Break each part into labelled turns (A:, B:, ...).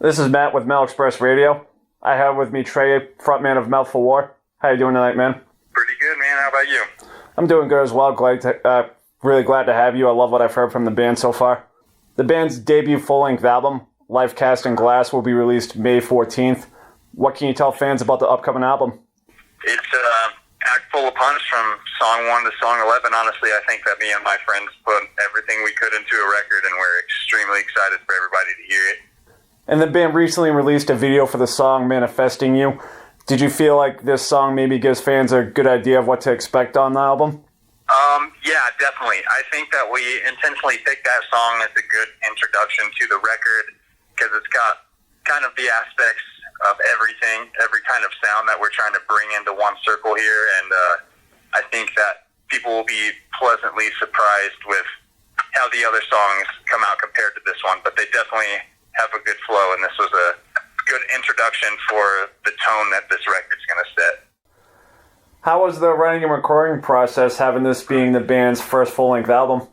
A: This is Matt with Mel Express Radio. I have with me Trae, frontman of Mouthful War. How you doing tonight, man?
B: Pretty good, man. How about you?
A: I'm doing good as well. Really glad to have you. I love what I've heard from the band so far. The band's debut full-length album, Life Cast in Glass, will be released May 14th. What can you tell fans about the upcoming album?
B: It's packed full of punch from song 1 to song 11. Honestly, I think that me and my friends put everything we could into a record, and we're extremely excited for everybody to hear it.
A: And the band recently released a video for the song Manifesting You. Did you feel like this song maybe gives fans a good idea of what to expect on the album?
B: Yeah, definitely. I think that we intentionally picked that song as a good introduction to the record because it's got kind of the aspects of everything, every kind of sound that we're trying to bring into one circle here, and I think that people will be pleasantly surprised with how the other songs come out compared to this one, but they definitely have a good flow, and this was a good introduction for the tone that this record's going to set.
A: How was the writing and recording process, having this being the band's first full-length album?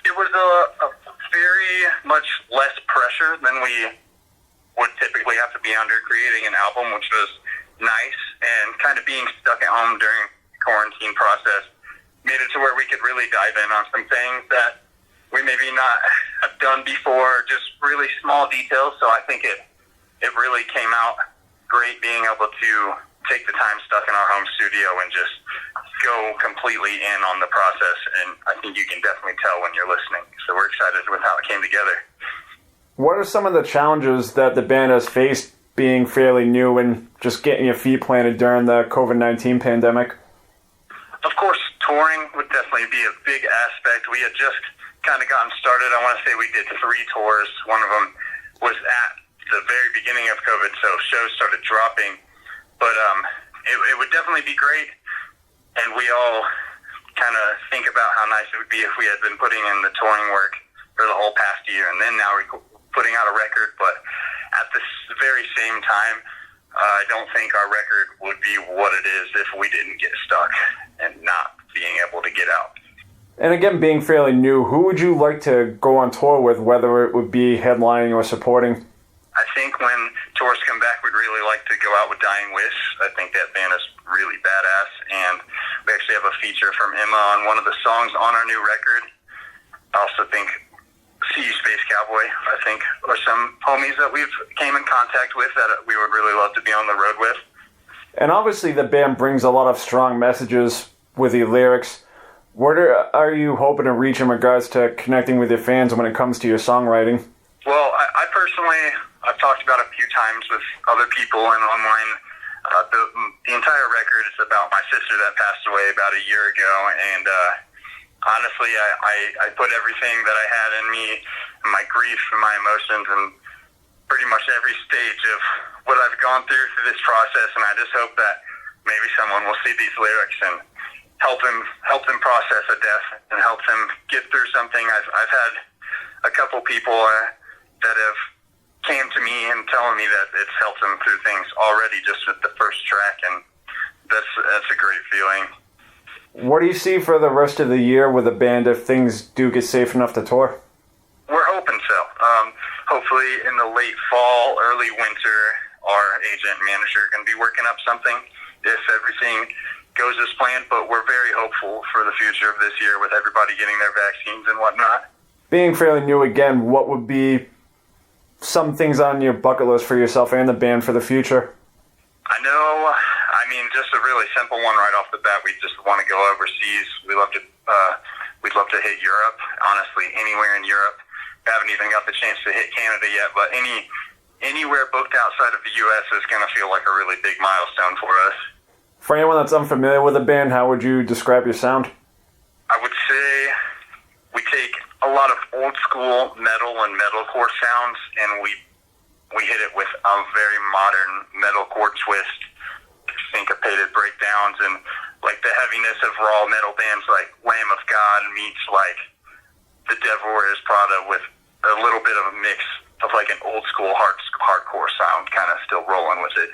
B: It was a very much less pressure than we would typically have to be under creating an album, which was nice, and kind of being stuck at home during the quarantine process made it to where we could really dive in on some things that we maybe not have done before, just really small details. So I think it really came out great being able to take the time stuck in our home studio and just go completely in on the process. And I think you can definitely tell when you're listening. So we're excited with how it came together.
A: What are some of the challenges that the band has faced being fairly new and just getting your feet planted during the COVID-19 pandemic?
B: Of course, touring would definitely be a big aspect. We had just kind of gotten started. I want to say we did 3 tours. One of them was at the very beginning of COVID, so shows started dropping. But it would definitely be great, and we all kind of think about how nice it would be if we had been putting in the touring work for the whole past year, and then now we're putting out a record. But at this very same time, I don't think our record would be what it is if we didn't get stuck and not being able to get out.
A: And again, being fairly new, who would you like to go on tour with, whether it would be headlining or supporting?
B: I think when tours come back, we'd really like to go out with Dying Wish. I think that band is really badass, and we actually have a feature from Emma on one of the songs on our new record. I also think See You Space Cowboy, I think, are some homies that we've came in contact with that we would really love to be on the road with.
A: And obviously the band brings a lot of strong messages with the lyrics. What are you hoping to reach in regards to connecting with your fans when it comes to your songwriting?
B: Well, I personally, I've talked about a few times with other people and online. The entire record is about my sister that passed away about a year ago, and honestly, I put everything that I had in me, my grief and my emotions, and pretty much every stage of what I've gone through this process, and I just hope that maybe someone will see these lyrics and help them process a death and help them get through something. I've had a couple people that have came to me and telling me that it's helped them through things already just with the first track, and that's a great feeling.
A: What do you see for the rest of the year with the band if things do get safe enough to tour?
B: We're hoping so. Hopefully in the late fall, early winter, our agent and manager are going to be working up something if everything goes as planned, but we're very hopeful for the future of this year with everybody getting their vaccines and whatnot.
A: Being fairly new again, what would be some things on your bucket list for yourself and the band for the future?
B: Just a really simple one right off the bat. We just want to go overseas. We'd love to hit Europe. Honestly, anywhere in Europe. We haven't even got the chance to hit Canada yet, but anywhere booked outside of the U.S. is going to feel like a really big milestone for us.
A: For anyone that's unfamiliar with the band, how would you describe your sound?
B: I would say we take a lot of old school metal and metalcore sounds, and we hit it with a very modern metalcore twist, syncopated breakdowns, and like the heaviness of raw metal bands like Lamb of God meets like The Devil Wears Prada with a little bit of a mix of like an old school hardcore sound, kind of still rolling with it.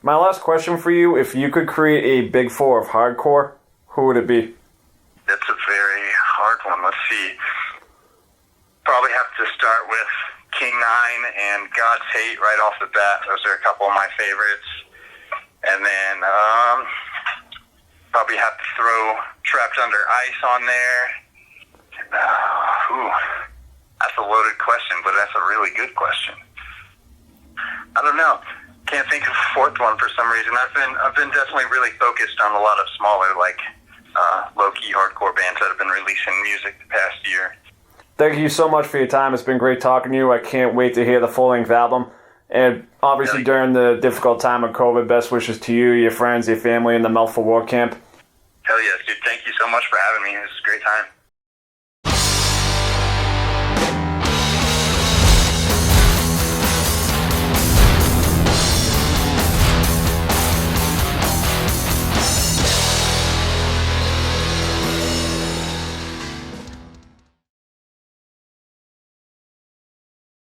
A: My last question for you, if you could create a big four of hardcore, who would it be?
B: That's a very hard one. Let's see. Probably have to start with King 9 and God's Hate right off the bat. Those are a couple of my favorites. And then probably have to throw Trapped Under Ice on there. That's a loaded question, but that's a really good question. I don't know. Can't think of a fourth one for some reason. I've been definitely really focused on a lot of smaller, low-key hardcore bands that have been releasing music the past year.
A: Thank you so much for your time. It's been great talking to you. I can't wait to hear the full-length album. And obviously during the difficult time of COVID, best wishes to you, your friends, your family, and the Melt for War camp.
B: Hell yes, dude. Thank you so much for having me. It was a great time.